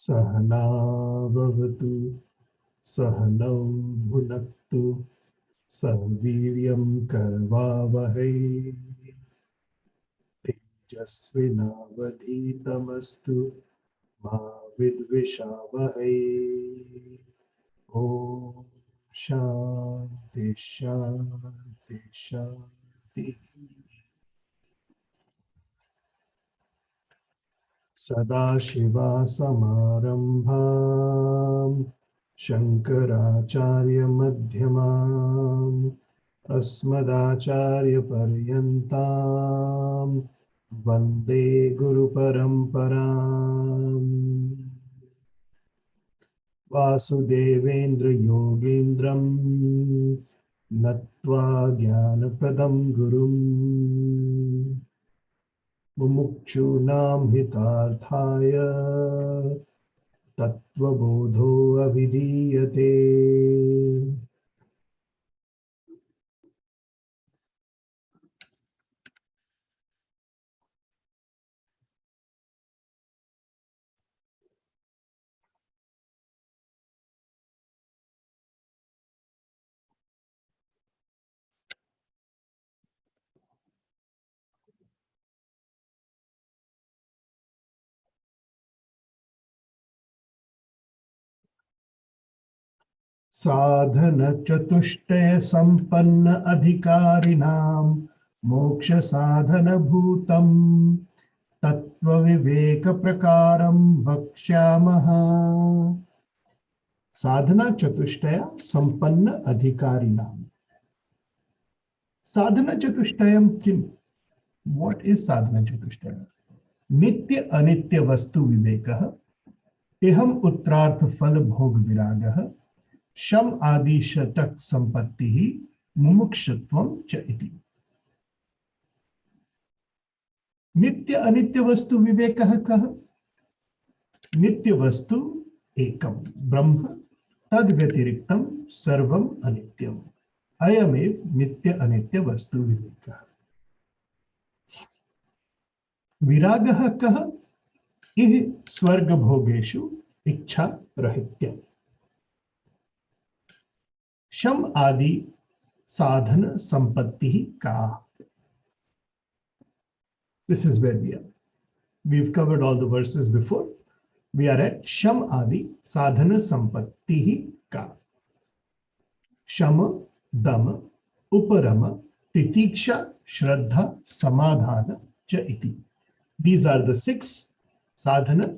सहना भवतु सहनौ भुनक्तु सह वीर्यं करवावहै तेजस्विनावधीतमस्तु मा विद्विषावहै। ओम शांति शांति शांति। सदाशिवसमारम्भां शङ्कराचार्यमध्यमाम् अस्मदाचार्यपर्यन्तां वन्दे गुरुपरम्पराम्। वासुदेवेन्द्रयोगीन्द्रं नत्वा ज्ञानप्रदं गुरुम् मुमुक्षूणां हितार्थाय तत्त्वबोधो अभिधीयते। साधन चतुष्टय संपन्न अधिकारिणां मोक्ष साधन भूतं तत्व विवेक प्रकारं वक्ष्यामः। साधना चतुष्टय संपन्न अधिकारिणां। साधना चतुष्टयम किम? What is साधना चतुष्टय? नित्य अनित्य वस्तु विवेकः, इहम उत्तरार्थ फल भोग विरागः, शम आदि षटक संपत्ति ही मुमुक्षुत्वम च इति। नित्य अनित्य वस्तु विवेकः कः? नित्य वस्तु एकम ब्रह्म, तद व्यतिरिक्तम सर्वम अनित्यम, अयमेव नित्य अनित्य वस्तु विवेकः। विरागः कः? इह स्वर्ग भोगेषु इच्छा रहित्यम्। शम आदि साधन संपत्ति का। This is where we are. We've covered all the verses before. We are at sham adi sadhana sampatti ka. Shama, dama, uparama, titiksha, shraddha, samadhana cha iti. These are the six sadhana.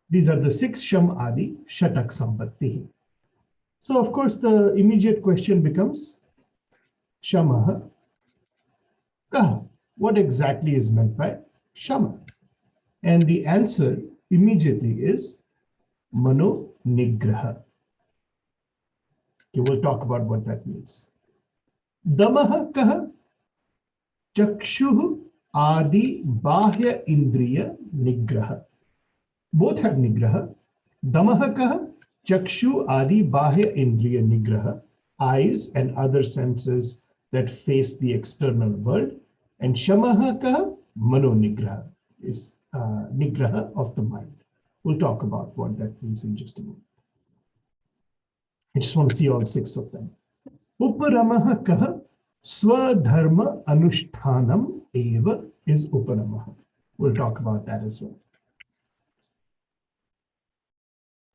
These are the six sham adi shatak sampatti. So of course the immediate question becomes shamaha kaha. What exactly is meant by shama? And the answer immediately is mano nigraha. Okay, we'll talk about what that means. Damaha kaha? Chakshuh adi bahya indriya nigraha. Both have nigraha. Damaha kaha? Chakshu adi bahya indriya nigraha. Eyes and other senses that face the external world. And shamaha kaha? Mano nigraha is nigraha of the mind. We'll talk about what that means in just a moment. I just want to see all six of them. Uparamaha kaha? Swadharma anushtanam eva is uparamaha. We'll talk about that as well.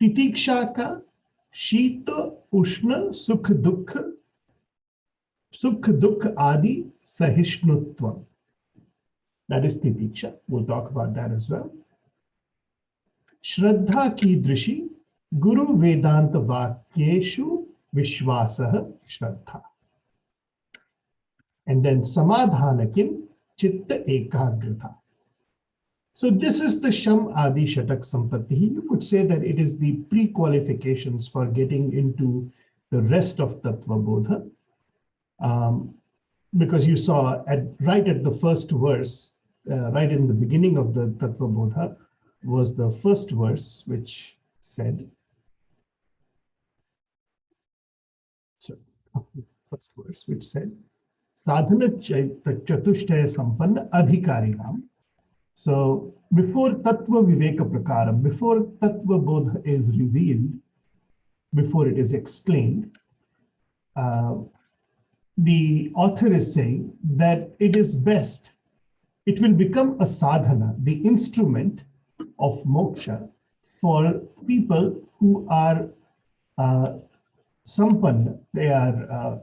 Titiksha ka? Shita ushna sukh dukh adi sahishnutvam. That is titiksha. We'll talk about that as well. Shraddha ki drishi Guru Vedanta Vakyeshu Vishwasah Shraddha. And then Samadhanakim Chitta Ekagrata. So this is the Sham Adi Shatak Sampatti. You could say that it is the pre-qualifications for getting into the rest of Tattva Bodha. Because you saw right at the first verse, right in the beginning of the Tattva Bodha, was the first verse which said, first verse which said, Sadhana Chatushtaya Sampanna Adhikarinam. So before Tattva Viveka Prakaram, before Tattva Bodha is revealed, before it is explained, the author is saying that it is best, it will become a sadhana, the instrument of moksha for people who are sampanna, they are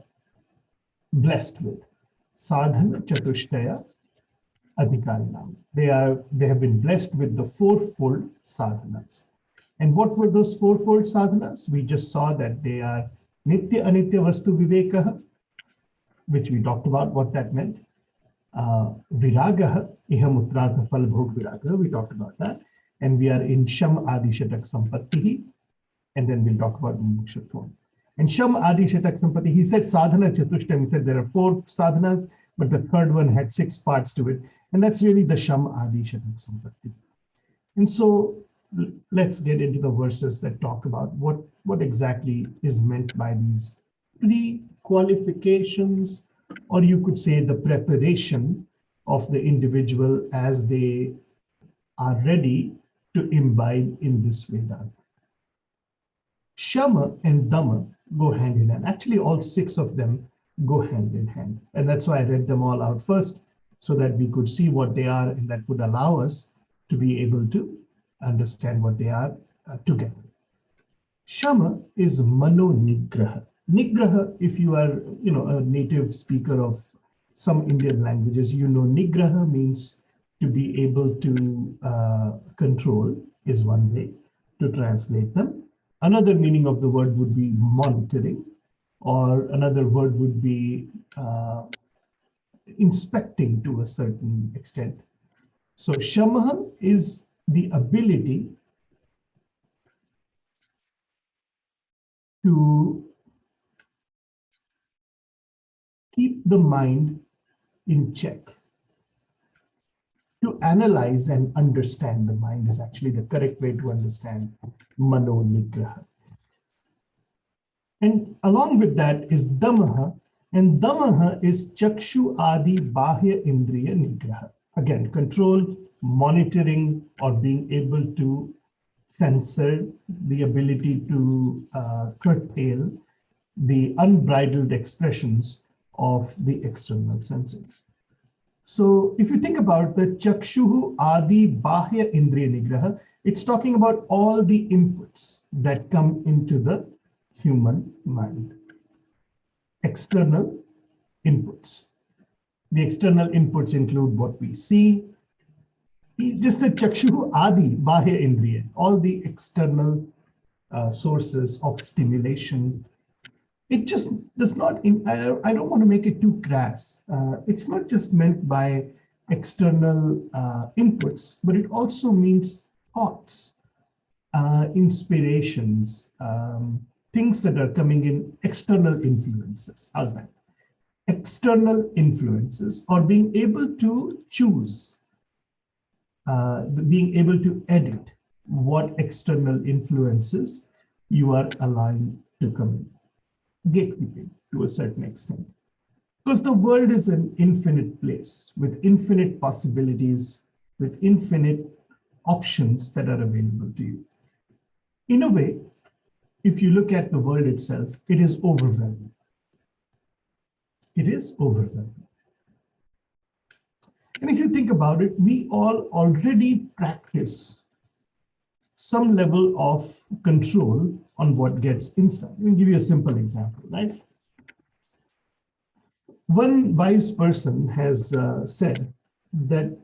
blessed with sadhana chatushtaya adhikarinam. They have been blessed with the fourfold sadhanas. And what were those fourfold sadhanas? We just saw that they are nitya anitya vastu vivekaha, which we talked about what that meant. Viragaha, ihamutrartha phal bhog viragaha, we talked about that. And we are in Sham Adi Shatak Sampattihi, and then we'll talk about Mukshutvam. And Sham Adi Shatak Sampatti, he said sadhana chatushtam, he said there are 4 sadhanas, but the third one had 6 parts to it. And that's really the Sham Adi Shatak Sampatti. And so let's get into the verses that talk about what exactly is meant by these pre-qualifications, or you could say the preparation of the individual as they are ready to imbibe in this Vedanta. Shama and Dhamma go hand in hand. Actually, all 6 of them go hand in hand. And that's why I read them all out first, so that we could see what they are, and that would allow us to be able to understand what they are together. Shama is mano nigraha. Nigraha, if you are a native speaker of some Indian languages, nigraha means to be able to control, is one way to translate them. Another meaning of the word would be monitoring, or another word would be inspecting to a certain extent. So Shamaha is the ability to keep the mind in check. To analyze and understand the mind is actually the correct way to understand Mano Nigraha. And along with that is Dhammaha, and Dhammaha is Chakshu Adi Bahya Indriya Nigraha. Again, control, monitoring, or being able to censor, the ability to curtail the unbridled expressions of the external senses. So if you think about the Chakshuhu Adi Bahya Indriya Nigraha, it's talking about all the inputs that come into the human mind. External inputs. The external inputs include what we see. He just said Chakshuhu Adi Bahya Indriya, all the external sources of stimulation. It just does not, I don't want to make it too crass. It's not just meant by external inputs, but it also means thoughts, inspirations, things that are coming in, external influences. How's that? External influences, or being able to choose, being able to edit what external influences you are allowing to come in. Gatekeeping to a certain extent. Because the world is an infinite place with infinite possibilities, with infinite options that are available to you. In a way, if you look at the world itself, it is overwhelming. It is overwhelming. And if you think about it, we all already practice some level of control on what gets inside. Let me give you a simple example, right? One wise person has said that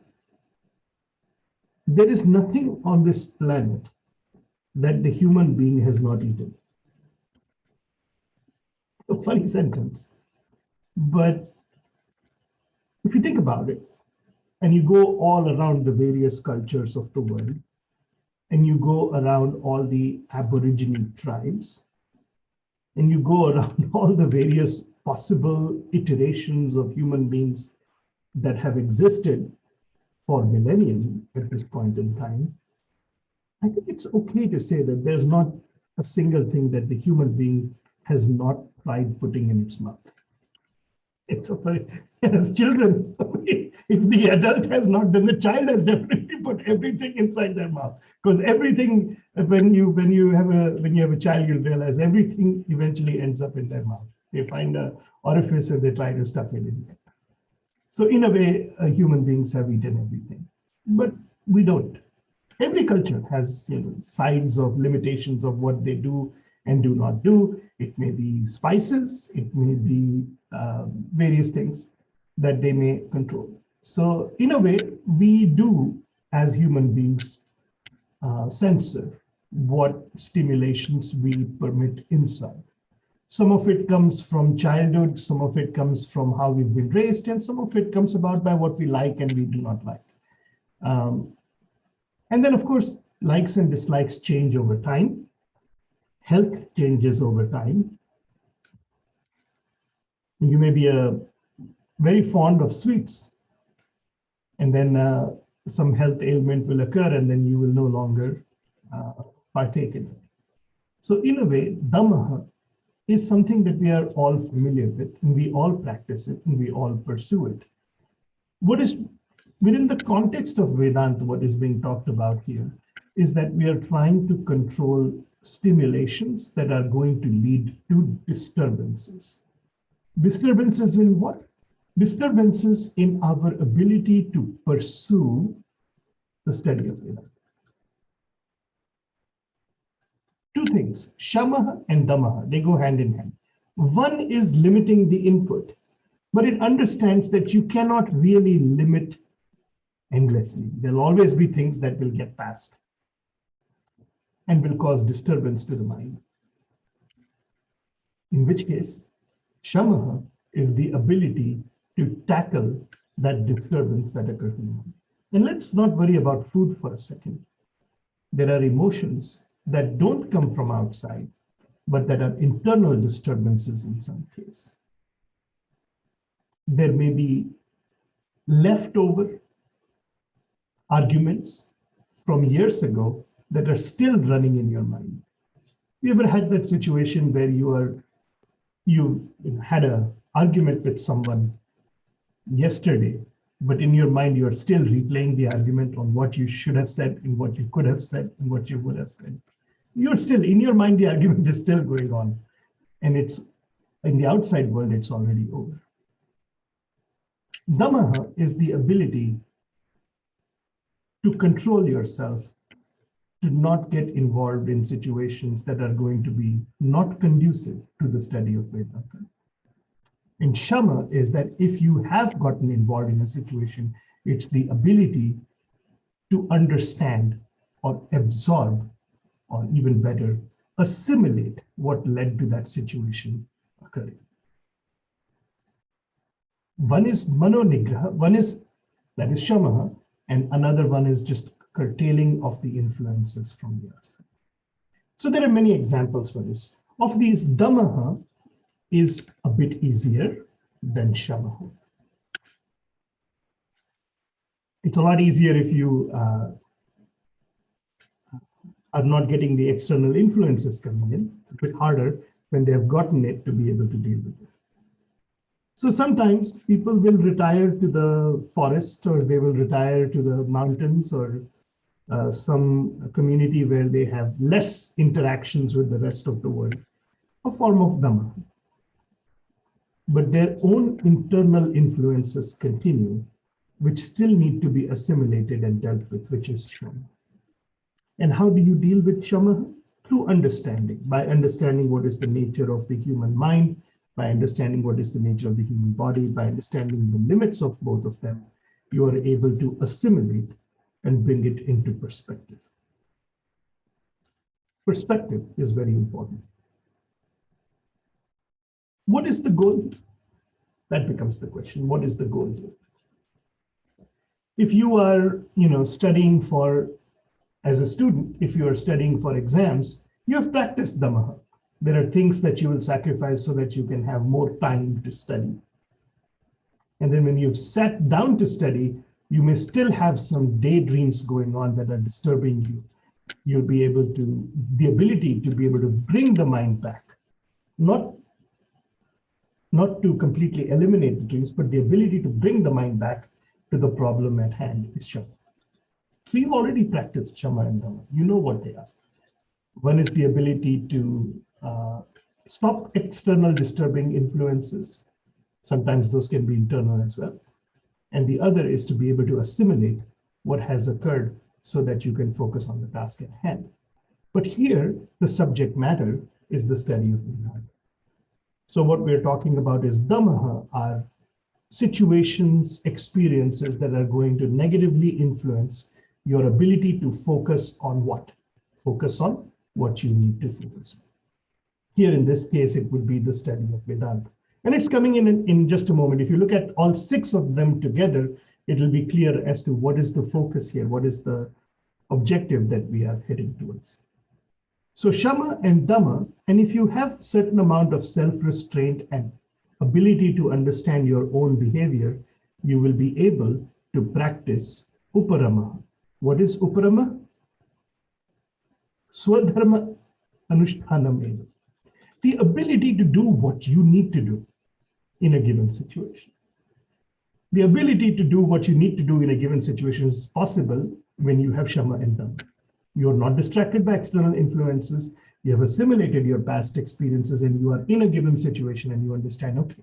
there is nothing on this planet that the human being has not eaten. A funny sentence. But if you think about it, and you go all around the various cultures of the world, and you go around all the Aborigine tribes, and you go around all the various possible iterations of human beings that have existed for millennia at this point in time, I think it's okay to say that there's not a single thing that the human being has not tried putting in its mouth. It's a very, as children, if the adult has not, then the child has definitely put everything inside their mouth. Because everything, when you have a child, you realize everything eventually ends up in their mouth. They find a orifice and they try to stuff it in there. So in a way, human beings have eaten everything, but we don't. Every culture has sides of limitations of what they do and do not do. It may be spices, it may be various things that they may control. So in a way, we do, as human beings, censor what stimulations we permit inside. Some of it comes from childhood, some of it comes from how we've been raised, and some of it comes about by what we like and we do not like. And then, of course, likes and dislikes change over time. Health changes over time. You may be very fond of sweets, and then some health ailment will occur, and then you will no longer partake in it. So in a way, Dhamma is something that we are all familiar with, and we all practice it, and we all pursue it. What is within the context of Vedanta, what is being talked about here is that we are trying to control stimulations that are going to lead to disturbances. Disturbances in what? Disturbances in our ability to pursue the study of Vedanta. Two things, Shamaha and Dhammaha, they go hand in hand. One is limiting the input, but it understands that you cannot really limit endlessly. There'll always be things that will get past and will cause disturbance to the mind. In which case, Shamaha is the ability to tackle that disturbance that occurs in the mind. And let's not worry about food for a second. There are emotions that don't come from outside, but that are internal disturbances in some case. There may be leftover arguments from years ago that are still running in your mind. You ever had that situation where you had an argument with someone yesterday, but in your mind you are still replaying the argument on what you should have said and what you could have said and what you would have said? You're still, in your mind, the argument is still going on. And it's, in the outside world, it's already over. Dhammaha is the ability to control yourself, to not get involved in situations that are going to be not conducive to the study of Vedanta. And Shama is that if you have gotten involved in a situation, it's the ability to understand or absorb, or even better, assimilate what led to that situation occurring. One is Manonigraha, that is Shamaha, and another one is just curtailing of the influences from the earth. So there are many examples for this. Of these, Dhammaha is a bit easier than Shamaha. It's a lot easier if you are not getting the external influences coming in. It's a bit harder when they have gotten it to be able to deal with it. So sometimes people will retire to the forest, or they will retire to the mountains, or some community where they have less interactions with the rest of the world, a form of Dhamma. But their own internal influences continue, which still need to be assimilated and dealt with, which is Shama. And how do you deal with Shama? Through understanding, by understanding what is the nature of the human mind, by understanding what is the nature of the human body, by understanding the limits of both of them, you are able to assimilate and bring it into perspective. Perspective is very important. What is the goal? That becomes the question. What is the goal here? If you are, studying for, as a student, if you are studying for exams, you have practiced Dhamma. There are things that you will sacrifice so that you can have more time to study. And then when you've sat down to study, you may still have some daydreams going on that are disturbing you. You'll be able to, the ability to be able to bring the mind back, not to completely eliminate the dreams, but the ability to bring the mind back to the problem at hand is Shama. So you've already practiced Shama and Dhamma. You know what they are. One is the ability to stop external disturbing influences. Sometimes those can be internal as well. And the other is to be able to assimilate what has occurred so that you can focus on the task at hand. But here, the subject matter is the study of Vedanta. So what we're talking about is Dhamma are situations, experiences that are going to negatively influence your ability to focus on what? Focus on what you need to focus on. Here in this case, it would be the study of Vedanta. And it's coming in just a moment. If you look at all 6 of them together, it will be clear as to what is the focus here, what is the objective that we are heading towards. So Shama and Dhamma, and if you have certain amount of self-restraint and ability to understand your own behavior, you will be able to practice Uparama. What is Uparama? Swadharma Anushtanam. The ability to do what you need to do in a given situation. The ability to do what you need to do in a given situation is possible when you have Shama and Dhamma. You're not distracted by external influences. You have assimilated your past experiences and you are in a given situation and you understand, okay,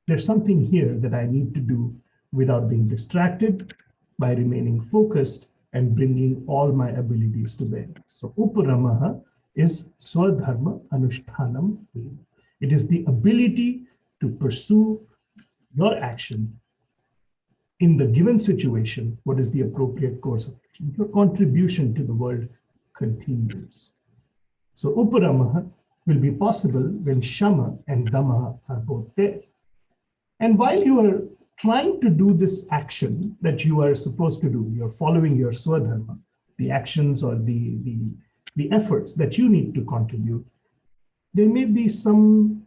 there's something here that I need to do without being distracted, by remaining focused and bringing all my abilities to bear. So Uparamaha is Swadharma Anushtanam. It is the ability to pursue your action in the given situation. What is the appropriate course of action? Your contribution to the world continues. So Uparamaha will be possible when Shama and Dhamma are both there. And while you are trying to do this action that you are supposed to do, you're following your Swadharma, the actions or the efforts that you need to contribute, there may be some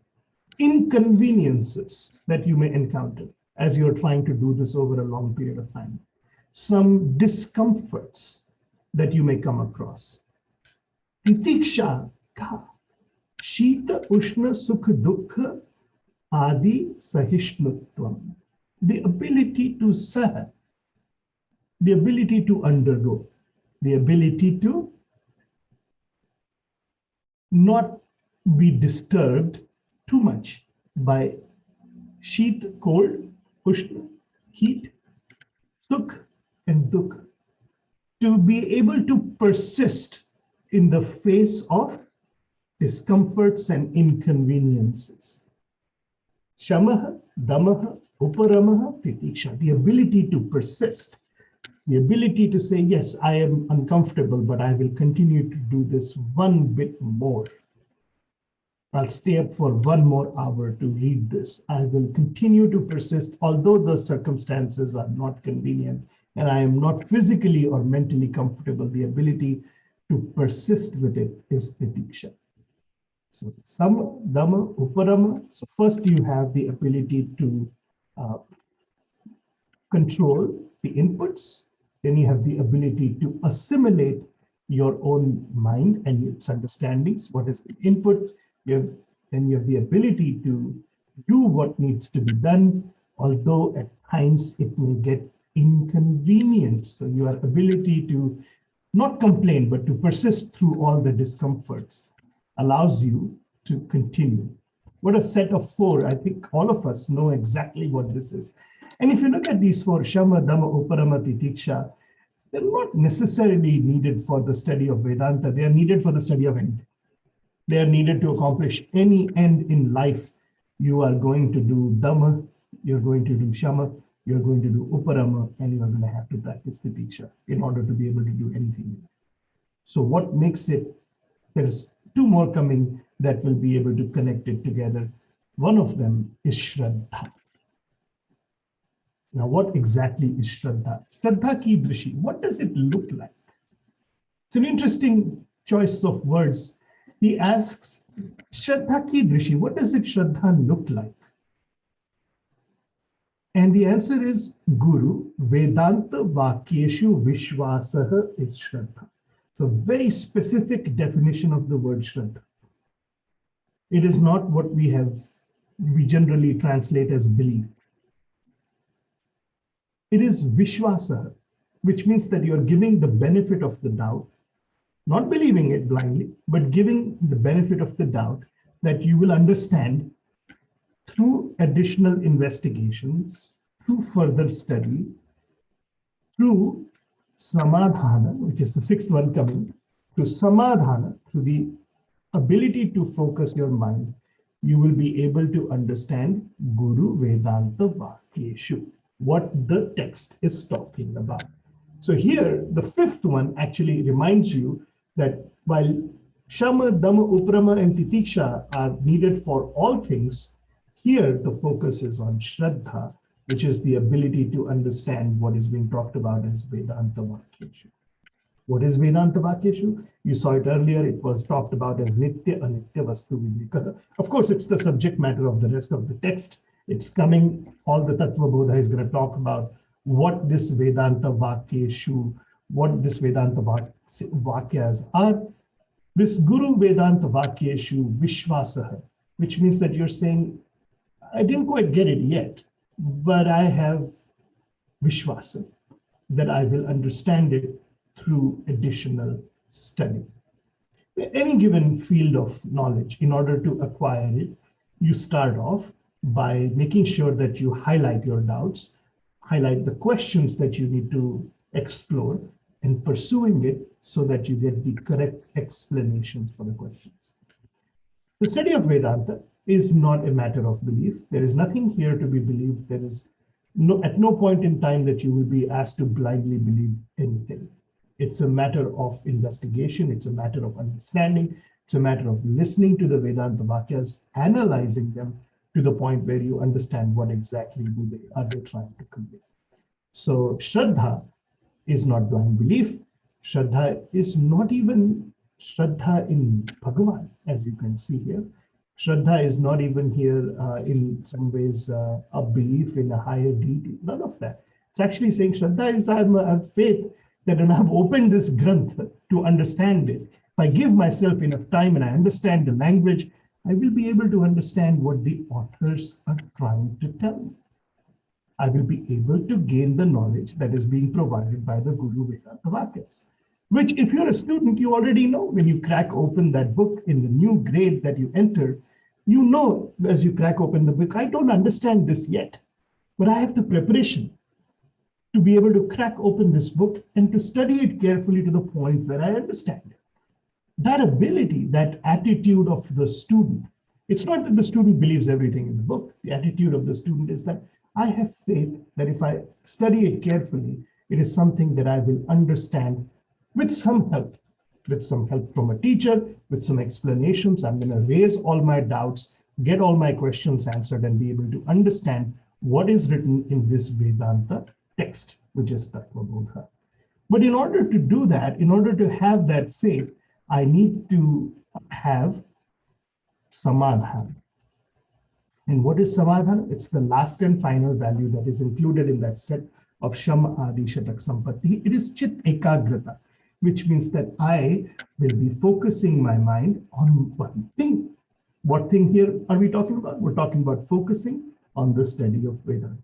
inconveniences that you may encounter as you're trying to do this over a long period of time. Some discomforts that you may come across. Titiksha ka, Shita Ushna Sukha Dukha Adi Sahishnutvam. The ability to saha, the ability to undergo, the ability to not be disturbed too much by sheet, cold, ushna, heat, sukh, and dukh. To be able to persist in the face of discomforts and inconveniences. Shamaha, Dhammaha, Uparamaha, Titiksha. The ability to persist, the ability to say, yes, I am uncomfortable, but I will continue to do this one bit more. I'll stay up for one more hour to read this. I will continue to persist, although the circumstances are not convenient and I am not physically or mentally comfortable. The ability to persist with it is the Diksha. So Sama, Dhamma, Uparama. So first you have the ability to control the inputs. Then you have the ability to assimilate your own mind and its understandings. What is the input? Then you have the ability to do what needs to be done, although at times it may get inconvenient. So your ability to not complain, but to persist through all the discomforts allows you to continue. What a set of 4. I think all of us know exactly what this is. And if you look at these 4, Shama, Dhamma, Uparama, Titiksha, they're not necessarily needed for the study of Vedanta. They are needed for the study of anything. They are needed to accomplish any end in life. You are going to do Dhamma, you're going to do Shama, you're going to do Uparama, and you are going to have to practice Titiksha in order to be able to do anything. So what makes it There's two more coming that will be able to connect it together. One of them is Shraddha. Now, what exactly is Shraddha? Shraddha ki drishi, what does it look like? It's an interesting choice of words. He asks, Shraddha ki drishi, what does it Shraddha look like? And the answer is Guru, Vedanta Vakyeshu Vishwasaha is Shraddha. It's a very specific definition of the word Shraddha. It is not what we generally translate as belief. It is Vishwasaha, which means that you're giving the benefit of the doubt, not believing it blindly, but giving the benefit of the doubt that you will understand through additional investigations, through further study, through samadhana, which is the sixth one coming, through samadhana, through the ability to focus your mind, you will be able to understand Guru Vedanta Vakyeshu, what the text is talking about. So here, the fifth one actually reminds you that while Shama, Dhamma, Uprama, and Titiksha are needed for all things, here the focus is on Shraddha, which is the ability to understand what is being talked about as Vedanta Vakyeshu. What is Vedanta Vakyeshu? You saw it earlier. It was talked about as Nitya Anitya Vastu Viveka. Of course, it's the subject matter of the rest of the text. It's coming. All the Tattva Bodha is going to talk about what this Vedanta Vakyeshu, what this Vedanta Vakyas are. This Guru Vedanta Vakyeshu Vishwasaha, which means that you're saying, I didn't quite get it yet, but I have Vishwasa, that I will understand it through additional study. Any given field of knowledge, in order to acquire it, you start off by making sure that you highlight your doubts, highlight the questions that you need to explore, and pursuing it so that you get the correct explanations for the questions. The study of Vedanta is not a matter of belief. There is nothing here to be believed. There is at no point in time that you will be asked to blindly believe anything. It's a matter of investigation. It's a matter of understanding. It's a matter of listening to the Vedanta Vakyas, analyzing them to the point where you understand what exactly are they trying to convey. So Shraddha is not blind belief. Shraddha is not even Shraddha in Bhagavan, as you can see here. Shraddha is not even here in some ways a belief in a higher deity. None of that. It's actually saying Shraddha is I have faith that when I have opened this Granth to understand it, if I give myself enough time and I understand the language, I will be able to understand what the authors are trying to tell me. I will be able to gain the knowledge that is being provided by the Guru Vedanta Vakyas, which if you're a student, you already know. When you crack open that book in the new grade that you enter, you know as you crack open the book, I don't understand this yet, but I have the preparation to be able to crack open this book and to study it carefully to the point where I understand it. That ability, that attitude of the student, it's not that the student believes everything in the book. The attitude of the student is that I have faith that if I study it carefully, it is something that I will understand with some help from a teacher, with some explanations. I'm going to raise all my doubts, get all my questions answered, and be able to understand what is written in this Vedanta text, which is Tattva Bodha. But in order to do that, in order to have that faith, I need to have samadhana. And what is samadhana? It's the last and final value that is included in that set of Sham Adi Shatak Sampatti. It is Chit Ekagrata, which means that I will be focusing my mind on one thing. What thing here are we talking about? We're talking about focusing on the study of Vedanta.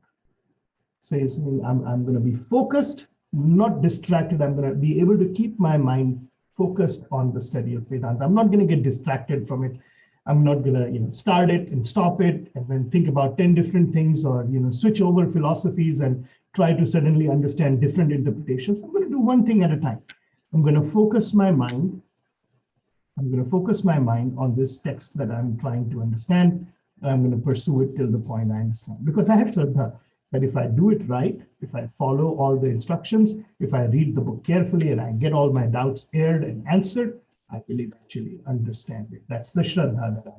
So you're saying I'm going to be focused, not distracted. I'm going to be able to keep my mind focused on the study of Vedanta. I'm not going to get distracted from it. I'm not going to start it and stop it and then think about 10 different things or switch over philosophies and try to suddenly understand different interpretations. I'm going to do one thing at a time. I'm going to focus my mind. I'm going to focus my mind on this text that I'm trying to understand. And I'm going to pursue it till the point I understand. Because I have Shraddha that if I do it right, if I follow all the instructions, if I read the book carefully and I get all my doubts aired and answered, I will eventually understand it. That's the Shraddha that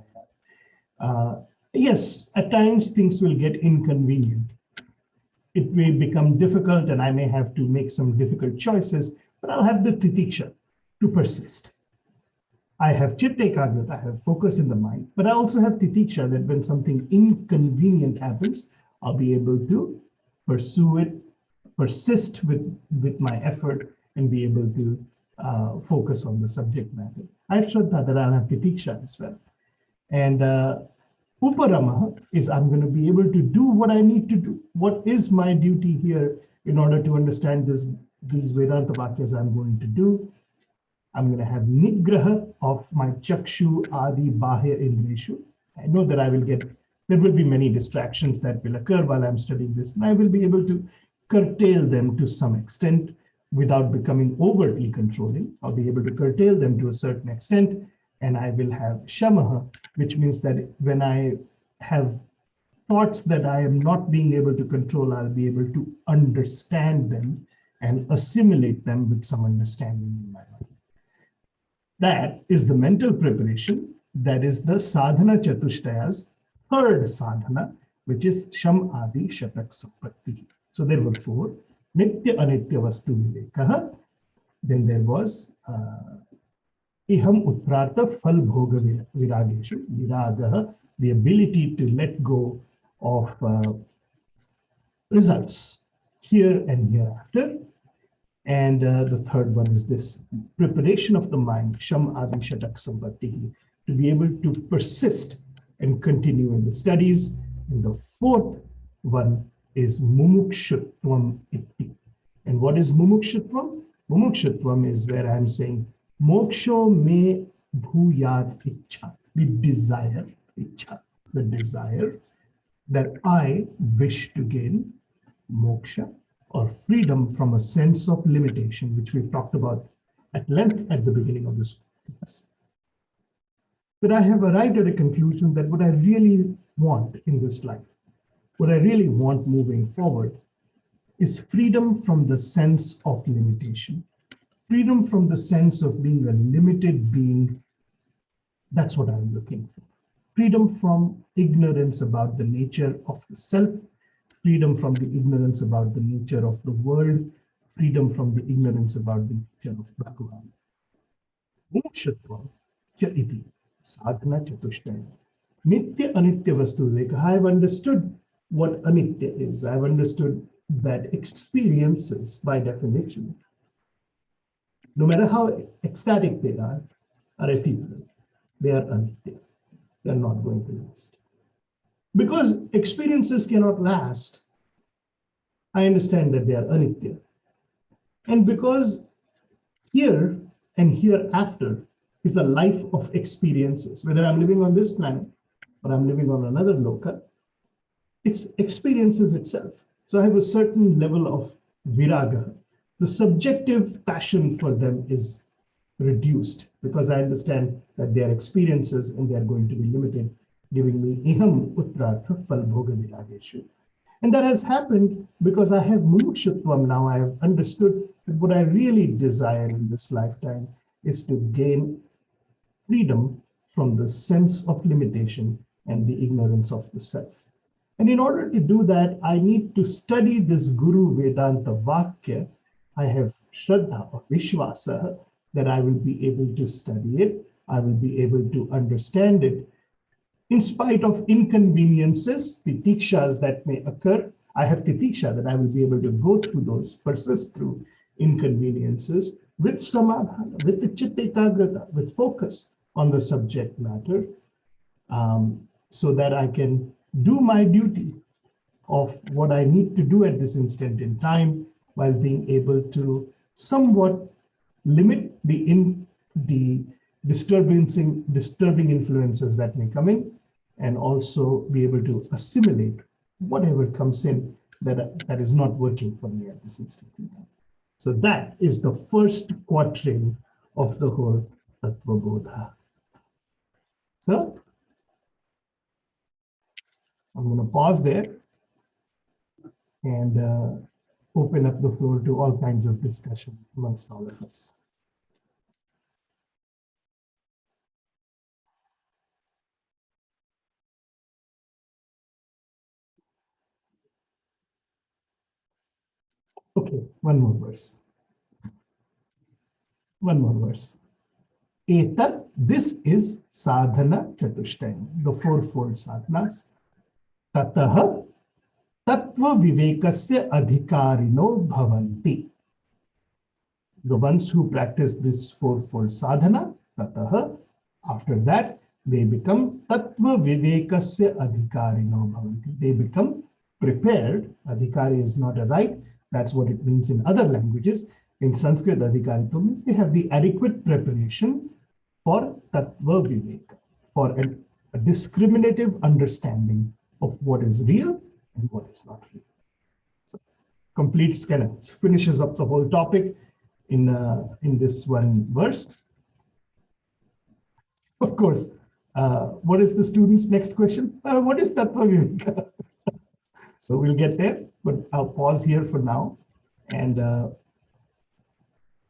I have. Yes, at times things will get inconvenient. It may become difficult and I may have to make some difficult choices, but I'll have the titiksha to persist. I have chitta ekagrata, I have focus in the mind, but I also have titiksha that when something inconvenient happens, I'll be able to pursue it, persist with my effort, and be able to focus on the subject matter. I have shraddha that I'll have titiksha as well. And Uparama is I'm going to be able to do what I need to do. What is my duty here in order to understand these Vedanta Vakyas I'm going to do? I'm going to have nigraha of my chakshu adi bahya indrishu. I know that there will be many distractions that will occur while I'm studying this, and I will be able to curtail them to some extent without becoming overtly controlling. I'll be able to curtail them to a certain extent, and I will have shamaha, which means that when I have thoughts that I am not being able to control, I'll be able to understand them and assimilate them with some understanding in my mind. That is the mental preparation. That is the sadhana chatushtayas third sadhana, which is sham adi shatak sampatti. So there were four. Nitya anitya vastu vivekaha. Then there was iham utprartha phal bhoga virageshu. Viragaha, the ability to let go of results here and hereafter. And the third one is this preparation of the mind, sham adi shatak sampatti, to be able to persist and continue in the studies. And the fourth one is mumukshutvam itti. And what is mumukshutvam? Mumukshutvam is where I'm saying moksho me bhuyat ichha, the desire, ichha, the desire that I wish to gain moksha, or freedom from a sense of limitation, which we've talked about at length at the beginning of this class. But I have arrived at a conclusion that what I really want in this life, what I really want moving forward, is freedom from the sense of limitation, freedom from the sense of being a limited being. That's what I'm looking for. Freedom from ignorance about the nature of the self, freedom from the ignorance about the nature of the world, freedom from the ignorance about the nature of Bhagavan. Mokshatvam cha iti sadhana chatushtaya. Nitya anitya vastu viveka. I have understood what anitya is. I have understood that experiences, by definition, no matter how ecstatic they are ephemeral. They are anitya. They are not going to last. Because experiences cannot last, I understand that they are anitya. And because here and hereafter is a life of experiences, whether I'm living on this planet or I'm living on another loka, it's experiences itself. So I have a certain level of viraga. The subjective passion for them is reduced because I understand that they are experiences and they are going to be limited, giving me iham utrartha phal bhoga virageshu. And that has happened because I have mumukshutvam now. I have understood that what I really desire in this lifetime is to gain freedom from the sense of limitation and the ignorance of the self. And in order to do that, I need to study this Guru Vedanta Vakya. I have Shraddha or Vishwasa that I will be able to study it. I will be able to understand it. In spite of inconveniences, titikshas that may occur, I have titiksha that I will be able to go through those, persist through inconveniences with samadhana, with the chitta ekagrata, with focus on the subject matter, so that I can do my duty of what I need to do at this instant in time while being able to somewhat limit the disturbing influences that may come in, and also be able to assimilate whatever comes in that is not working for me at this instant in time. So that is the first quatrain of the whole Tattva Bodha. So I'm going to pause there and open up the floor to all kinds of discussion amongst all of us. Okay, one more verse. One more verse. Etat, this is sadhana chatushtayam, the fourfold sadhanas. Tatah tattva vivekasya adhikarino bhavanti. The ones who practice this fourfold sadhana, tatah, after that, they become tattva vivekasya adhikarino bhavanti. They become prepared. Adhikari is not a right. That's what it means in other languages. In Sanskrit, adhikarito means they have the adequate preparation for tattva viveka, for a discriminative understanding of what is real and what is not real. So, completes kind of finishes up the whole topic in this one verse. Of course, what is the student's next question? What is tattva viveka? So we'll get there, but I'll pause here for now and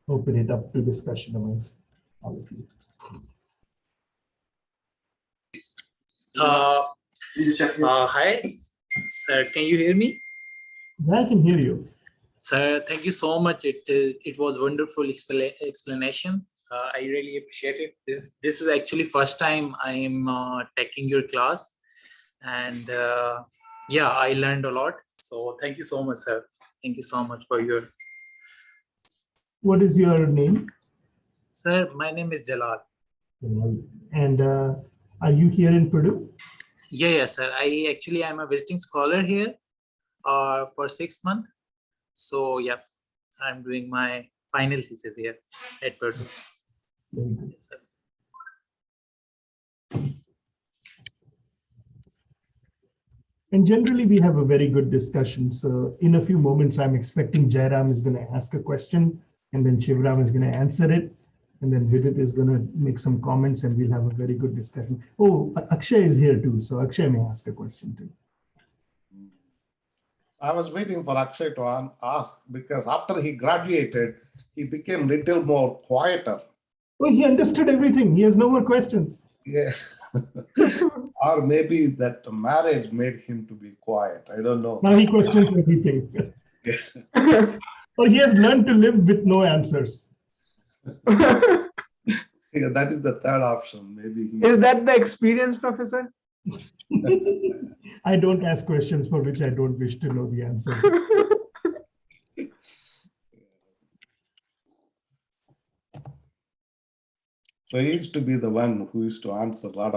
open it up to discussion amongst all of you. Hi, sir. Can you hear me? Yeah, I can hear you. Sir, thank you so much. It was wonderful explanation. I really appreciate it. This is actually first time I am taking your class, and yeah, I learned a lot. So thank you so much, sir. Thank you so much for your. What is your name? Sir, my name is Jalal. And are you here in Purdue? Yeah, sir. I'm a visiting scholar here for 6 months. So yeah, I'm doing my final thesis here at Purdue. Yes, sir. And generally, we have a very good discussion. So in a few moments, I'm expecting Jairam is going to ask a question, and then Shivram is going to answer it. And then Vidit is going to make some comments, and we'll have a very good discussion. Oh, Akshay is here too. So Akshay may ask a question too. I was waiting for Akshay to ask because after he graduated, he became little more quieter. Oh, he understood everything. He has no more questions. Yeah. Or maybe that marriage made him to be quiet. I don't know. Now he questions everything. Or he has learned to live with no answers. Yeah, that is the third option. Maybe Is that the experience, Professor? I don't ask questions for which I don't wish to know the answer. So he used to be the one who used to ask a lot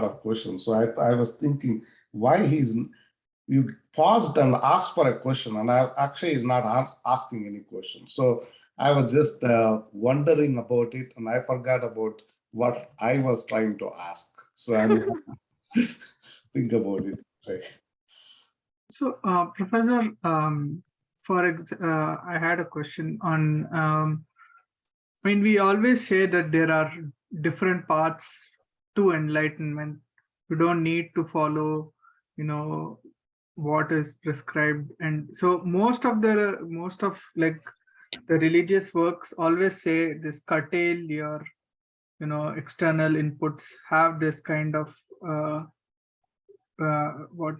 of questions. So I was thinking why you paused and asked for a question, and Akshay is not asking any questions. So I was just wondering about it, and I forgot about what I was trying to ask. So I'm think about it. Right. So, Professor, I had a question on. I mean, we always say that there are different paths to enlightenment. You don't need to follow, what is prescribed, and so most of like the religious works always say this: curtail your, external inputs, have this kind of what.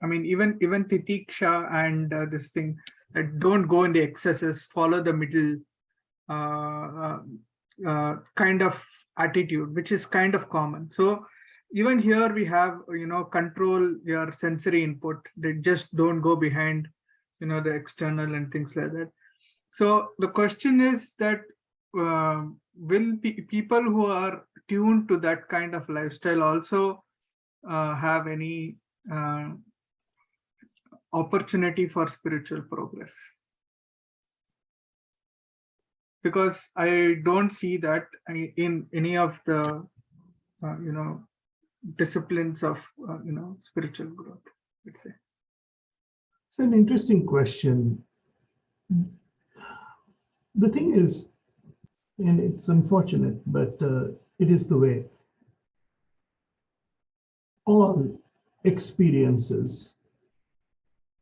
I mean, even Titiksha and this thing, don't go in the excesses, follow the middle kind of attitude, which is kind of common. So even here we have, control your sensory input. They just don't go behind, the external and things like that. So the question is that will people who are tuned to that kind of lifestyle also have any opportunity for spiritual progress? Because I don't see that in any of the disciplines of spiritual growth, let's say. It's an interesting question. The thing is, and it's unfortunate, but it is the way. All experiences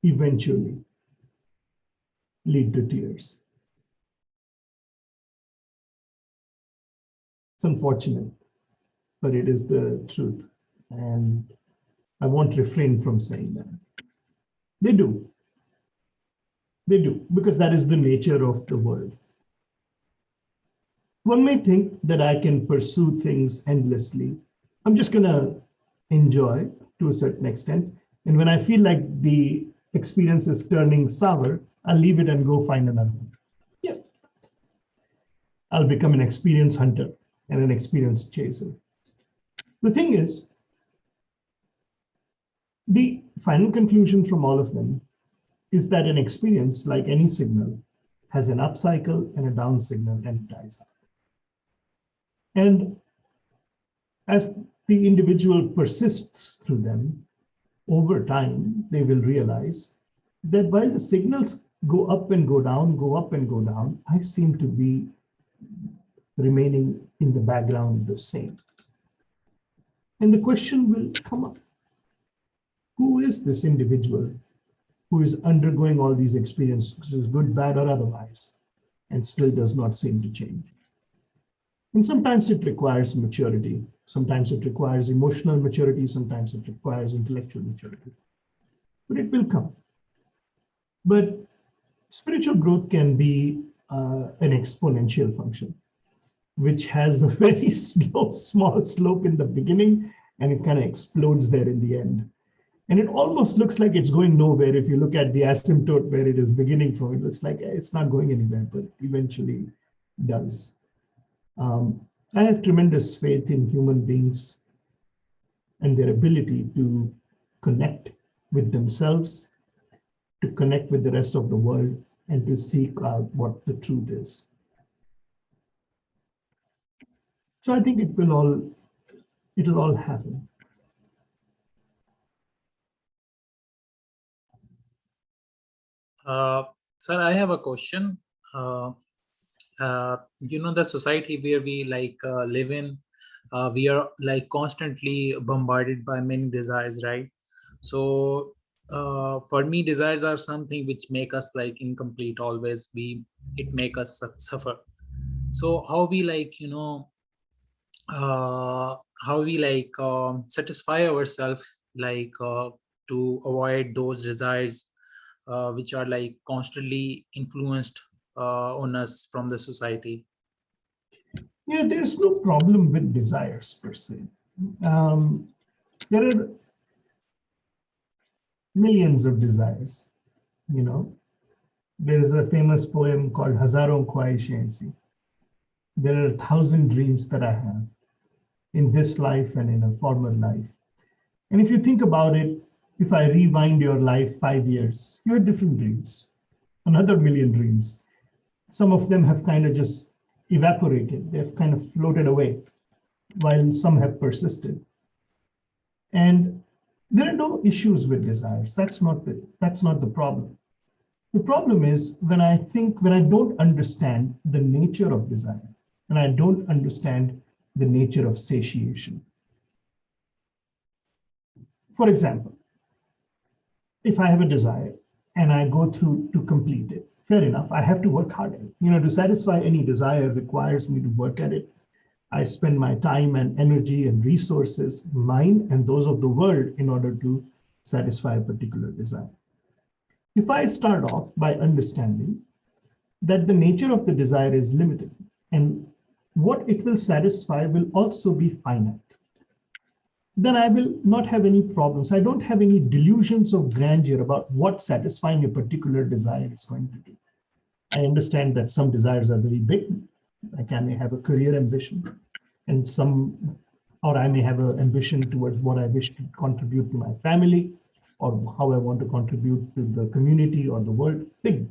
eventually lead to tears. It's unfortunate, but it is the truth. And I won't refrain from saying that. They do. They do, because that is the nature of the world. One may think that I can pursue things endlessly. I'm just going to enjoy to a certain extent. And when I feel like the experience is turning sour, I'll leave it and go find another one. Yeah. I'll become an experienced hunter and an experienced chaser. The thing is, the final conclusion from all of them is that an experience, like any signal, has an up cycle and a down signal, and it dies out. And as the individual persists through them, over time, they will realize that while the signals go up and go down, go up and go down, I seem to be remaining in the background the same. And the question will come up. Who is this individual who is undergoing all these experiences, good, bad, or otherwise, and still does not seem to change? And sometimes it requires maturity. Sometimes it requires emotional maturity. Sometimes it requires intellectual maturity. But it will come. But spiritual growth can be an exponential function, which has a very slow, small slope in the beginning, and it kind of explodes there in the end. And it almost looks like it's going nowhere. If you look at the asymptote where it is beginning from, it looks like it's not going anywhere, but eventually does. I have tremendous faith in human beings and their ability to connect with themselves, to connect with the rest of the world, and to seek out what the truth is. So I think it'll all happen. Sir, I have a question. The society where we live in, we are constantly bombarded by many desires, right? So for me, desires are something which make us incomplete always. It make us suffer. So how we satisfy ourselves to avoid those desires which are constantly influenced on us from the society. Yeah, there's no problem with desires per se. There are millions of desires. There is a famous poem called Hazaron Khwaishein Si. There are 1,000 dreams that I have in this life and in a former life. And if you think about it, if I rewind your life 5 years, you had different dreams, another million dreams. Some of them have kind of just evaporated. They've kind of floated away, while some have persisted. And there are no issues with desires. That's not the problem. The problem is when I don't understand the nature of desire, and I don't understand the nature of satiation. For example, if I have a desire and I go through to complete it, fair enough, I have to work hard at it. To satisfy any desire requires me to work at it. I spend my time and energy and resources, mine and those of the world, in order to satisfy a particular desire. If I start off by understanding that the nature of the desire is limited and what it will satisfy will also be finite, then I will not have any problems. I don't have any delusions of grandeur about what satisfying a particular desire is going to do. I understand that some desires are very big. Like I may have a career ambition, or I may have an ambition towards what I wish to contribute to my family, or how I want to contribute to the community or the world. Big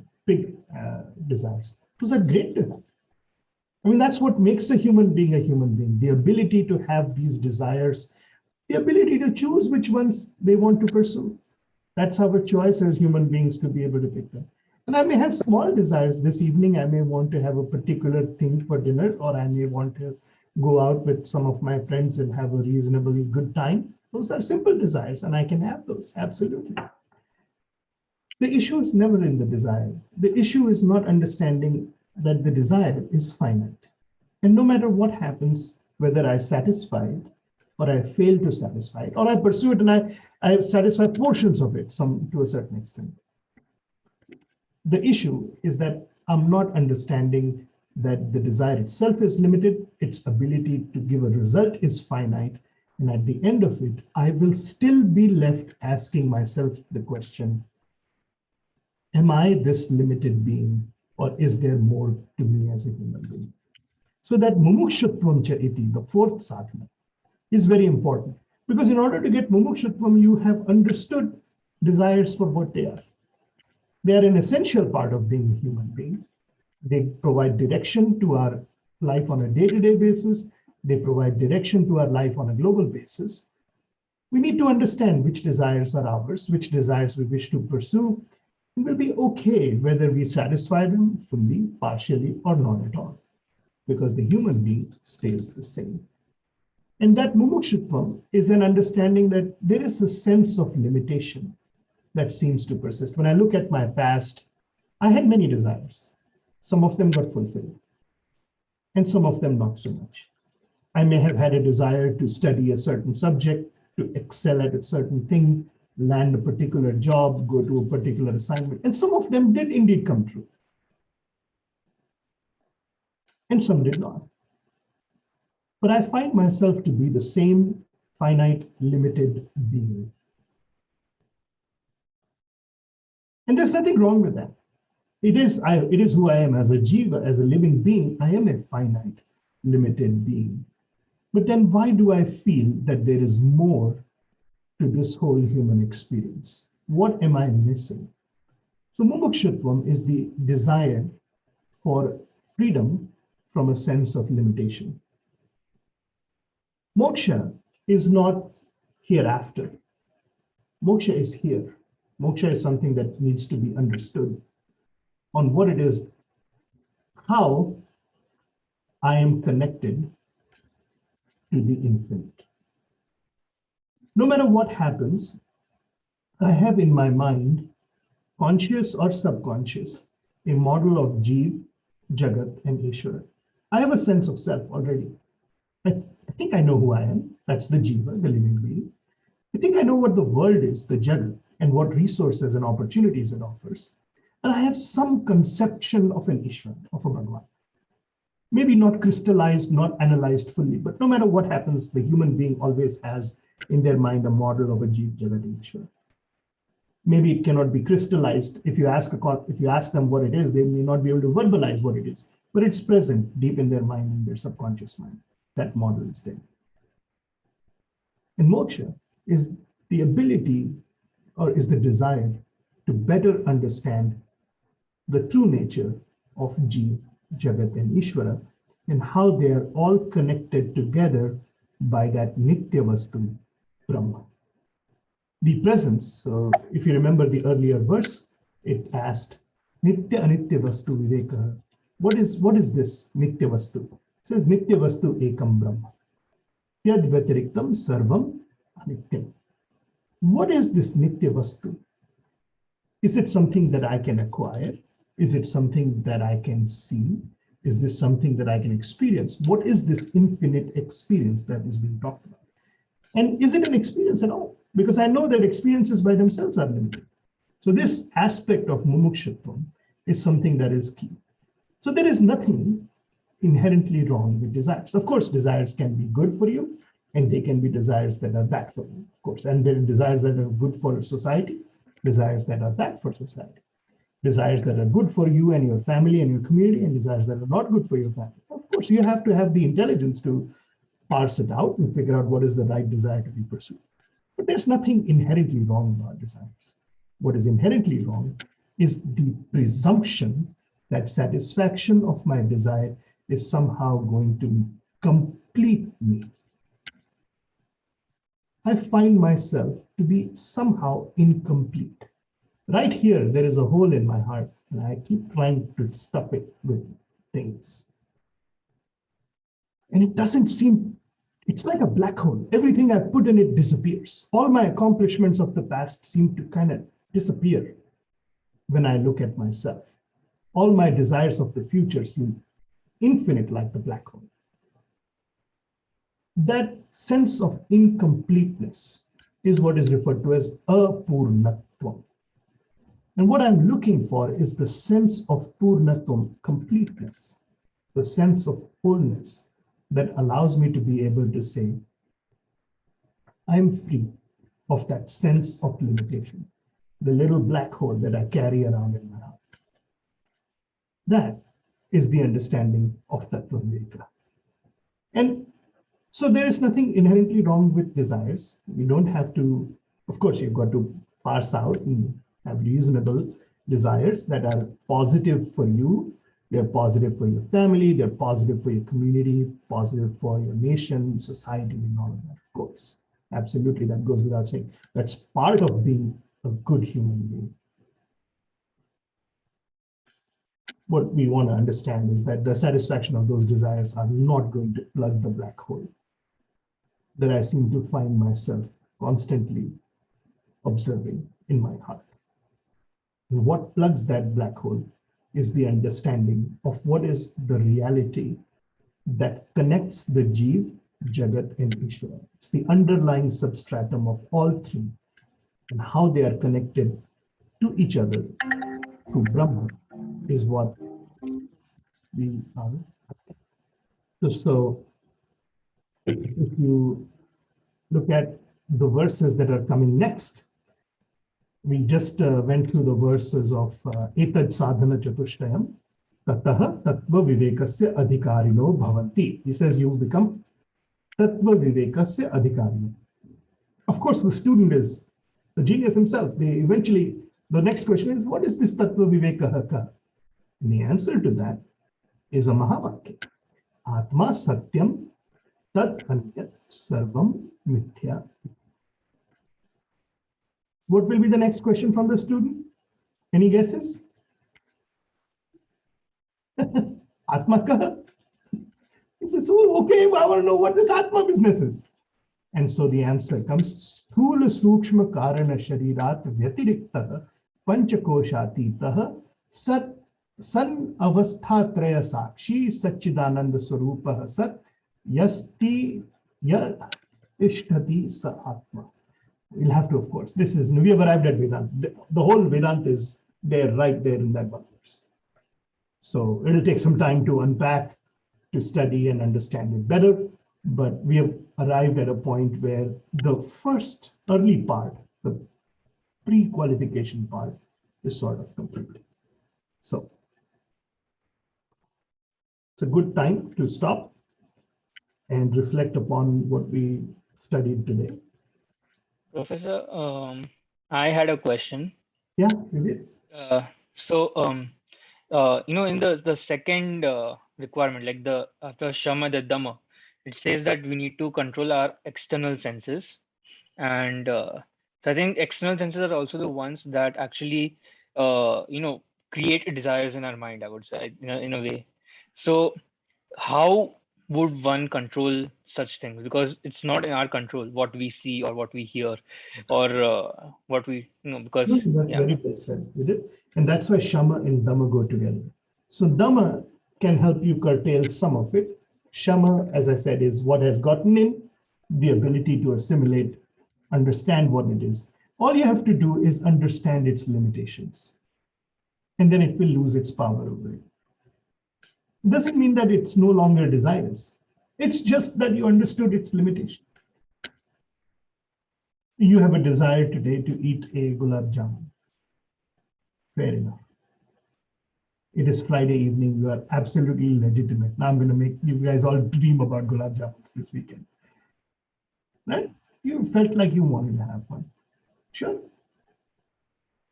desires. Those are great to have. I mean, that's what makes a human being, the ability to have these desires, the ability to choose which ones they want to pursue. That's our choice as human beings, to be able to pick them. And I may have small desires. This evening, I may want to have a particular thing for dinner, or I may want to go out with some of my friends and have a reasonably good time. Those are simple desires, and I can have those, absolutely. The issue is never in the desire. The issue is not understanding that the desire is finite. And no matter what happens, whether I satisfy it, or I fail to satisfy it, or I pursue it and I satisfy portions of it, some to a certain extent, The issue is that I'm not understanding that the desire itself is limited, its ability to give a result is finite, and at the end of it, I will still be left asking myself the question, am I this limited being, or is there more to me as a human being? So that mumukshutvam cha iti, the fourth sadhana, is very important. Because in order to get mumukshutvam, you have understood desires for what they are. They are an essential part of being a human being. They provide direction to our life on a day-to-day basis. They provide direction to our life on a global basis. We need to understand which desires are ours, which desires we wish to pursue, and we'll be okay whether we satisfy them fully, partially, or not at all, because the human being stays the same. And that mumukshutvam is an understanding that there is a sense of limitation that seems to persist. When I look at my past, I had many desires. Some of them got fulfilled, and some of them not so much. I may have had a desire to study a certain subject, to excel at a certain thing, land a particular job, go to a particular assignment, and some of them did indeed come true. And some did not. But I find myself to be the same finite, limited being. And there's nothing wrong with that. It is who I am as a jiva, as a living being. I am a finite, limited being. But then why do I feel that there is more to this whole human experience? What am I missing? So mumukshutvam is the desire for freedom from a sense of limitation. Moksha is not hereafter. Moksha is here. Moksha is something that needs to be understood on what it is, how I am connected to the infinite. No matter what happens, I have in my mind, conscious or subconscious, a model of Jeev, Jagat, and Ishvara. I have a sense of self already. I think I know who I am. That's the Jiva, the living being. I think I know what the world is, the Jagat, and what resources and opportunities it offers. And I have some conception of an Ishvara, of a Bhagavan. Maybe not crystallized, not analyzed fully, but no matter what happens, the human being always has in their mind a model of a Jeev, Jagat, and Ishvara. Maybe it cannot be crystallized. If you ask them what it is, they may not be able to verbalize what it is, but it's present deep in their mind, in their subconscious mind. That model is there. And moksha is the ability, or is the desire, to better understand the true nature of Jeev, Jagat, and Ishvara, and how they are all connected together by that Nitya Vastu, Brahma. The presence, if you remember the earlier verse, it asked, Nitya Anitya Vastu Viveka. What is this Nitya Vastu? It says Nitya Vastu Ekam Brahma. Yad Vyatiriktam Sarvam Anityam. What is this Nitya Vastu? Is it something that I can acquire? Is it something that I can see? Is this something that I can experience? What is this infinite experience that is being talked about? And is it an experience at all? Because I know that experiences by themselves are limited. So this aspect of mumukshutvam is something that is key. So there is nothing inherently wrong with desires. Of course, desires can be good for you, and they can be desires that are bad for you, of course. And there are desires that are good for society, desires that are bad for society, desires that are good for you and your family and your community, and desires that are not good for your family. Of course, you have to have the intelligence to parse it out and figure out what is the right desire to be pursued. But there's nothing inherently wrong about desires. What is inherently wrong is the presumption that satisfaction of my desire is somehow going to complete me. I find myself to be somehow incomplete. Right here, there is a hole in my heart, and I keep trying to stuff it with things. And it doesn't seem, it's like a black hole. Everything I put in it disappears. All my accomplishments of the past seem to kind of disappear when I look at myself. All my desires of the future seem infinite like the black hole. That sense of incompleteness is what is referred to as apurnatvam. And what I'm looking for is the sense of purnatum, completeness, the sense of wholeness that allows me to be able to say, I'm free of that sense of limitation, the little black hole that I carry around in my heart. That is the understanding of Tattva Viveka. And so there is nothing inherently wrong with desires. You don't have to, of course, you've got to parse out and have reasonable desires that are positive for you. They're positive for your family, they're positive for your community, positive for your nation, society, and all of that, of course. Absolutely, that goes without saying. That's part of being a good human being. What we want to understand is that the satisfaction of those desires are not going to plug the black hole that I seem to find myself constantly observing in my heart. And what plugs that black hole is the understanding of what is the reality that connects the Jeev, Jagat, and Ishvara. It's the underlying substratum of all three and how they are connected to each other to Brahma is what we are. So if you look at the verses that are coming next, we just went through the verses of Etad Sadhana Chatushtayam, Tataha Tattva Vivekasya Adhikarino Bhavanti. He says you become Tattva Vivekasya Adhikarino. Of course, the student is the genius himself. They eventually, the next question is, what is this Tattva Viveka? And the answer to that is a Mahavakya. Atma Satyam Tat Anyat Sarvam Mithya. What will be the next question from the student? Any guesses? Atma Kaha? He says, oh, okay, I want to know what this Atma business is. And so the answer comes, Sthula Sukshma Karana Sharirat Vyatiriktaha Panchakoshatitaha Sat San Avasthatraya Sakshi Satchidananda Swarupaha Sat Yasti Ya Ishtati Sa Atma. We'll have to, of course. This is, we have arrived at Vedanta. The whole Vedanta is there, right there in that one verse. So it'll take some time to unpack, to study and understand it better. But we have arrived at a point where the first early part, the pre-qualification part, is sort of complete. So it's a good time to stop and reflect upon what we studied today. Professor, I had a question. Yeah, you did. In the second requirement, like the after Shama the Dhamma, it says that we need to control our external senses. And so I think external senses are also the ones that actually, create desires in our mind, I would say, in a way. So how would one control such things? Because it's not in our control what we see or what we hear or what we, because That's very well said. You did. And that's why Shama and Dhamma go together. So Dhamma can help you curtail some of it. Shama, as I said, is what has gotten in, the ability to assimilate, understand what it is. All you have to do is understand its limitations. And then it will lose its power over it. It doesn't mean that it's no longer desirous. It's just that you understood its limitation. You have a desire today to eat a gulab jamun. Fair enough. It is Friday evening. You are absolutely legitimate. Now I'm going to make you guys all dream about gulab jamuns this weekend. Right? You felt like you wanted to have one. Sure.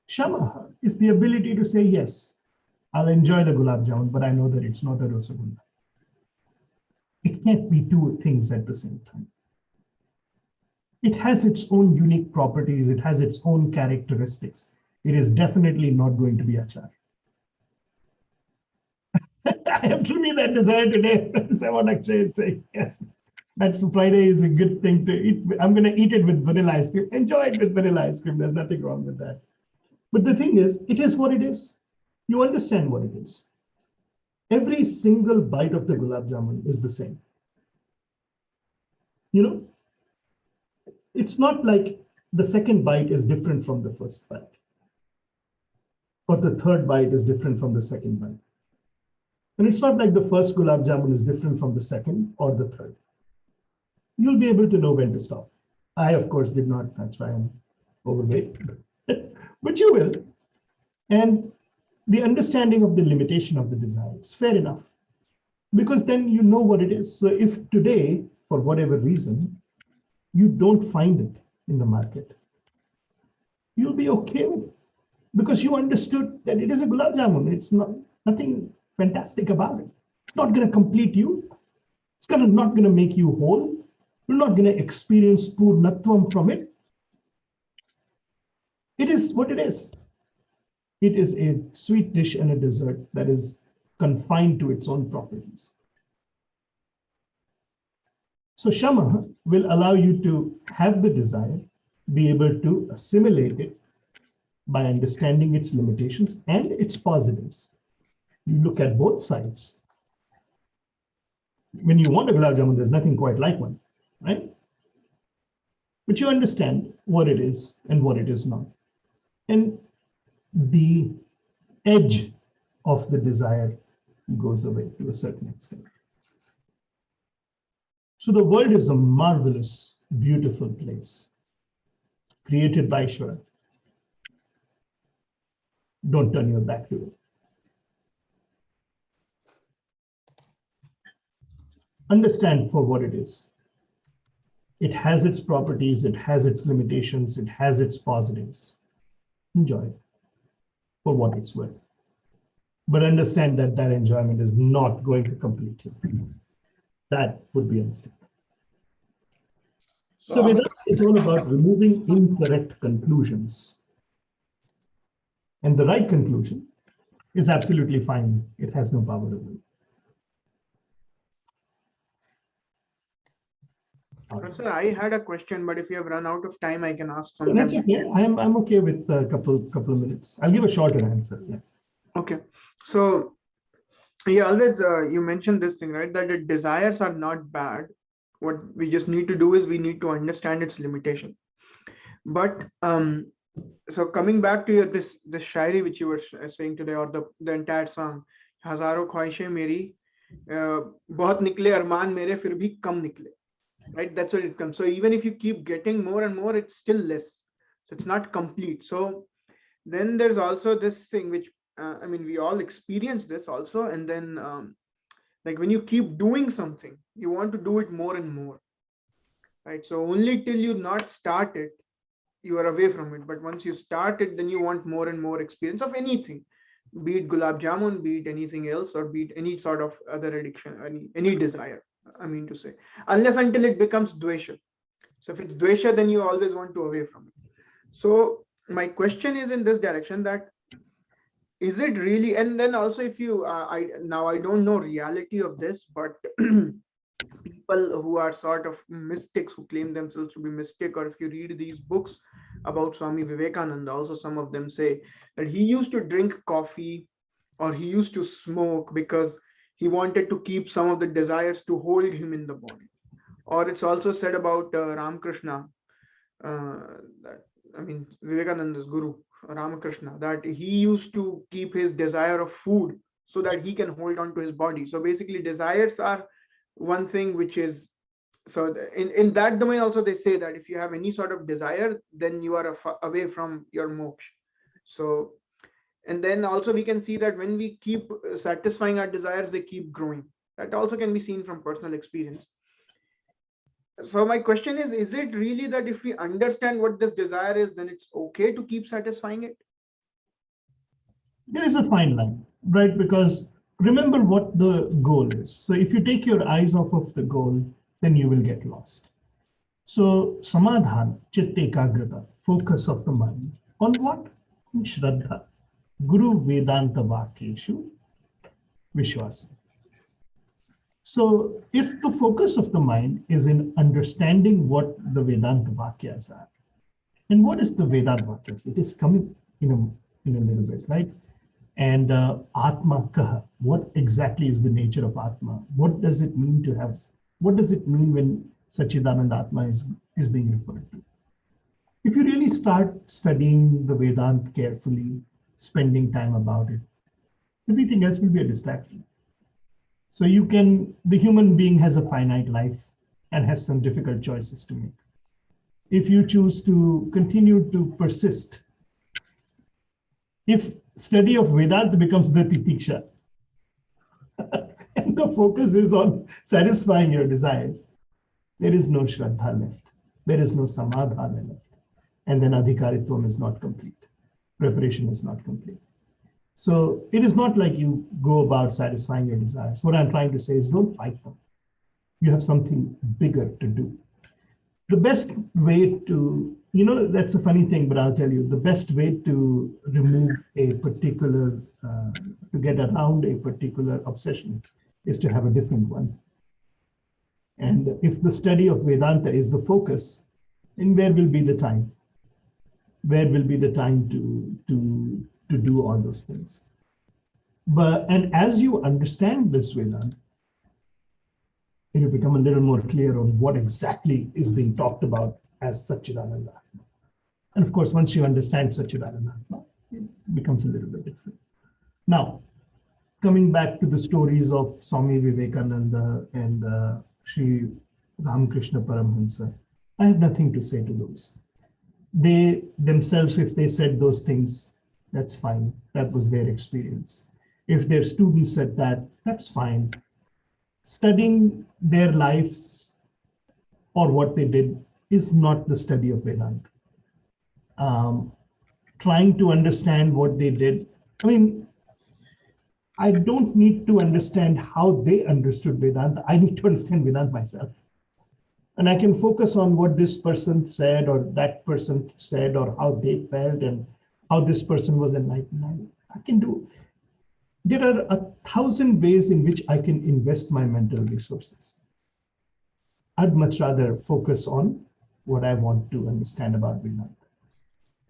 Shamaha is the ability to say, yes, I'll enjoy the gulab jamun, but I know that it's not a rasgulla. It can't be two things at the same time. It has its own unique properties. It has its own characteristics. It is definitely not going to be achar. I have truly that desire today. That's what Akshay is saying. Yes, that's Friday is a good thing to eat. I'm going to eat it with vanilla ice cream. Enjoy it with vanilla ice cream. There's nothing wrong with that. But the thing is, it is what it is. You understand what it is. Every single bite of the gulab jamun is the same. It's not like the second bite is different from the first bite. or the third bite is different from the second bite. And it's not like the first gulab jamun is different from the second or the third. You'll be able to know when to stop. I, of course, did not. That's why I'm overweight. But you will. And the understanding of the limitation of the desire is fair enough, because then you know what it is. So if today, for whatever reason, you don't find it in the market, you'll be okay with it, because you understood that it is a gulab jamun. It's nothing fantastic about it. It's not going to complete you. It's not going to make you whole. You're not going to experience purnatvam from it. It is what it is. It is a sweet dish and a dessert that is confined to its own properties. So Shama will allow you to have the desire, be able to assimilate it by understanding its limitations and its positives. You look at both sides. When you want a gulab jamun, there's nothing quite like one, right? But you understand what it is and what it is not. And the edge of the desire goes away to a certain extent. So the world is a marvelous, beautiful place created by Ishvara. Don't turn your back to it. Understand for what it is. It has its properties, it has its limitations, it has its positives. Enjoy it for what it's worth. But understand that that enjoyment is not going to complete you. That would be a mistake. So Vedanta is all about removing incorrect conclusions. And the right conclusion is absolutely fine. It has no power over you. Professor, I had a question, but if you have run out of time, I can ask So sometime. that's okay. I'm okay with a couple of minutes. I'll give a shorter answer. Yeah. Okay. So you always you mentioned this thing, right? That the desires are not bad. What we just need to do is we need to understand its limitation. But so coming back to your this shairi which you were saying today, or the entire song, Hazaro ख्वाहिशें मेरी बहुत निकले अरमान मेरे फिर भी कम निकले. Right, that's what it comes. So even if you keep getting more and more, it's still less. So it's not complete. So then there's also this thing which I mean, we all experience this also. And then like when you keep doing something, you want to do it more and more. Right. So only till you not start it, you are away from it. But once you start it, then you want more and more experience of anything, be it gulab jamun, be it anything else, or be it any sort of other addiction, any desire. I mean to say, unless until it becomes dvesha. So if it's dvesha, then you always want to away from it. So my question is in this direction, that is it really, and then also if you, I don't know reality of this, but people who are sort of mystics, who claim themselves to be mystic, or if you read these books about Swami Vivekananda, also some of them say that he used to drink coffee or he used to smoke because he wanted to keep some of the desires to hold him in the body. Or it's also said about Ramakrishna, that, I mean, Vivekananda's guru, Ramakrishna, that he used to keep his desire of food so that he can hold on to his body. So basically desires are one thing which is, so in that domain also they say that if you have any sort of desire, then you are away from your moksha. So, and then also we can see that when we keep satisfying our desires, they keep growing. That also can be seen from personal experience. So my question is it really that if we understand what this desire is, then it's okay to keep satisfying it? There is a fine line, right? Because remember what the goal is. So if you take your eyes off of the goal, then you will get lost. So samadhan, chitta ekagrata, focus of the mind. On what? Shraddha. Guru Vedanta Vakeshu Vishwasa. So if the focus of the mind is in understanding what the Vedanta Vakyas are, and what is the Vedanta Vakyas? It is coming in a little bit, right? And Atma Kaha, what exactly is the nature of Atma? What does it mean to have, what does it mean when Sachidanand Atma is being referred to? If you really start studying the Vedanta carefully, spending time about it. Everything else will be a distraction. So the human being has a finite life and has some difficult choices to make. If you choose to continue to persist, if study of Vedanta becomes the titiksha, and the focus is on satisfying your desires, there is no shraddha left. There is no samadhana left. And then adhikaritvam is not complete. Preparation is not complete. So it is not like you go about satisfying your desires. What I'm trying to say is don't fight them. You have something bigger to do. The best way to, that's a funny thing, but I'll tell you, the best way to remove a particular, to get around a particular obsession is to have a different one. And if the study of Vedanta is the focus, then where will be the time? Where will be the time to do all those things? And as you understand this Vedanta, it will become a little more clear on what exactly is being talked about as Satchidananda. And of course, once you understand Satchidananda, it becomes a little bit different. Now, coming back to the stories of Swami Vivekananda and Sri Ramakrishna Paramhansa, I have nothing to say to those. They themselves, if they said those things, that's fine. That was their experience. If their students said that, that's fine. Studying their lives or what they did is not the study of Vedanta. Trying to understand what they did, I don't need to understand how they understood Vedanta. I need to understand Vedanta myself. And I can focus on what this person said or that person said or how they felt and how this person was enlightened. I can do. There are 1,000 ways in which I can invest my mental resources. I'd much rather focus on what I want to understand about Vedanta.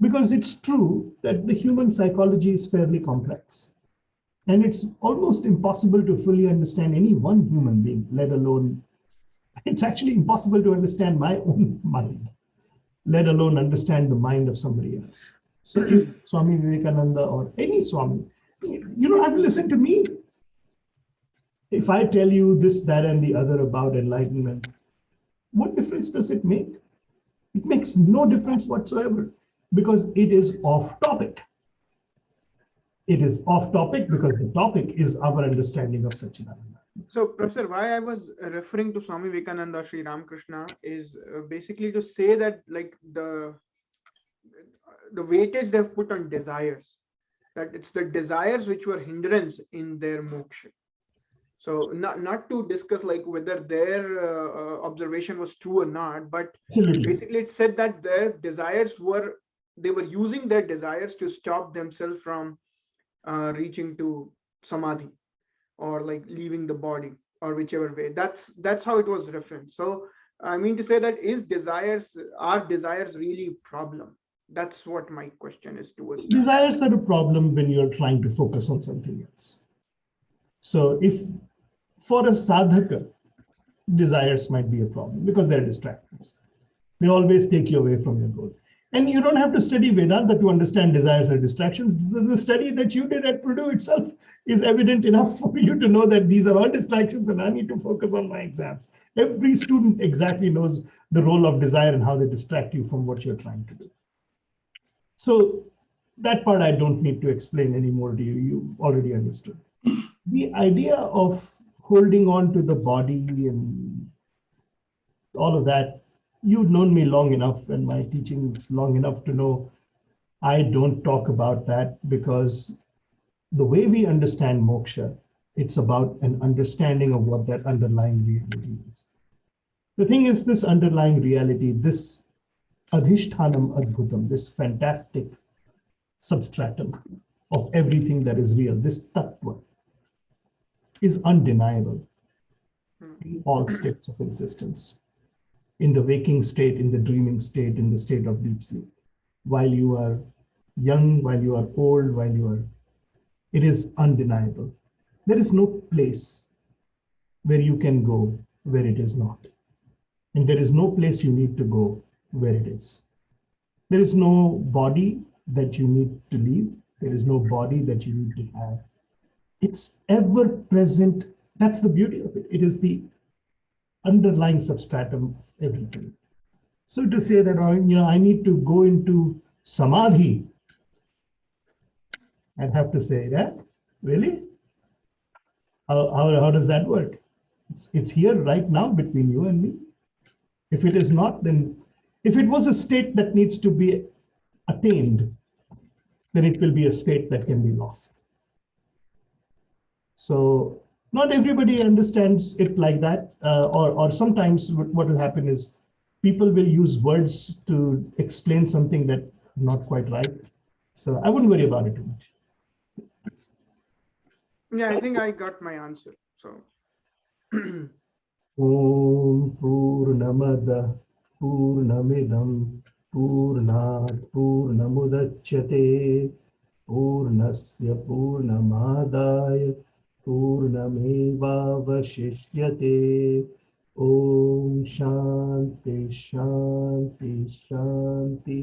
Because it's true that the human psychology is fairly complex. And it's almost impossible to fully understand any one human being, let alone, it's actually impossible to understand my own mind, let alone understand the mind of somebody else. So if Swami Vivekananda or any Swami, you don't have to listen to me. If I tell you this, that, and the other about enlightenment, what difference does it make? It makes no difference whatsoever because it is off topic. It is off topic because the topic is our understanding of Satchidananda. So, Professor, why I was referring to Swami Vivekananda, Sri Ramakrishna is basically to say that like the weightage they've put on desires, that it's the desires which were hindrance in their moksha. So not to discuss like whether their observation was true or not, but Absolutely. basically it said that their desires they were using their desires to stop themselves from reaching to samadhi or like leaving the body or whichever way. That's how it was referenced. So I mean to say that are desires really a problem? That's what my question is towards that. Desires are a problem when you're trying to focus on something else. So if for a sadhaka, desires might be a problem because they're distractions. They always take you away from your goal. And you don't have to study Vedanta to understand desires or distractions. The study that you did at Purdue itself is evident enough for you to know that these are all distractions and I need to focus on my exams. Every student exactly knows the role of desire and how they distract you from what you're trying to do. So that part I don't need to explain anymore to you. You've already understood. The idea of holding on to the body and all of that, you've known me long enough and my teachings long enough to know I don't talk about that because the way we understand moksha, it's about an understanding of what that underlying reality is. The thing is, this underlying reality, this adhishthanam adbhutam, this fantastic substratum of everything that is real, this tattva, is undeniable in all states of existence. In the waking state, in the dreaming state, in the state of deep sleep. While you are young, while you are old, it is undeniable. There is no place where you can go where it is not. And there is no place you need to go where it is. There is no body that you need to leave. There is no body that you need to have. It's ever present. That's the beauty of it. It is the underlying substratum of everything. So to say that, I need to go into samadhi, I'd have to say that, really? How does that work? It's here right now between you and me. If it is not, then if it was a state that needs to be attained, then it will be a state that can be lost. So not everybody understands it like that, or sometimes what will happen is people will use words to explain something that not quite right. So I wouldn't worry about it too much. Yeah, I think I got my answer. So Om Purnamada Purnamidam Purnat Purnamudachyate Purnasya Purnamadaya Purnamevavashishyate. Om Shanti Shanti Shanti.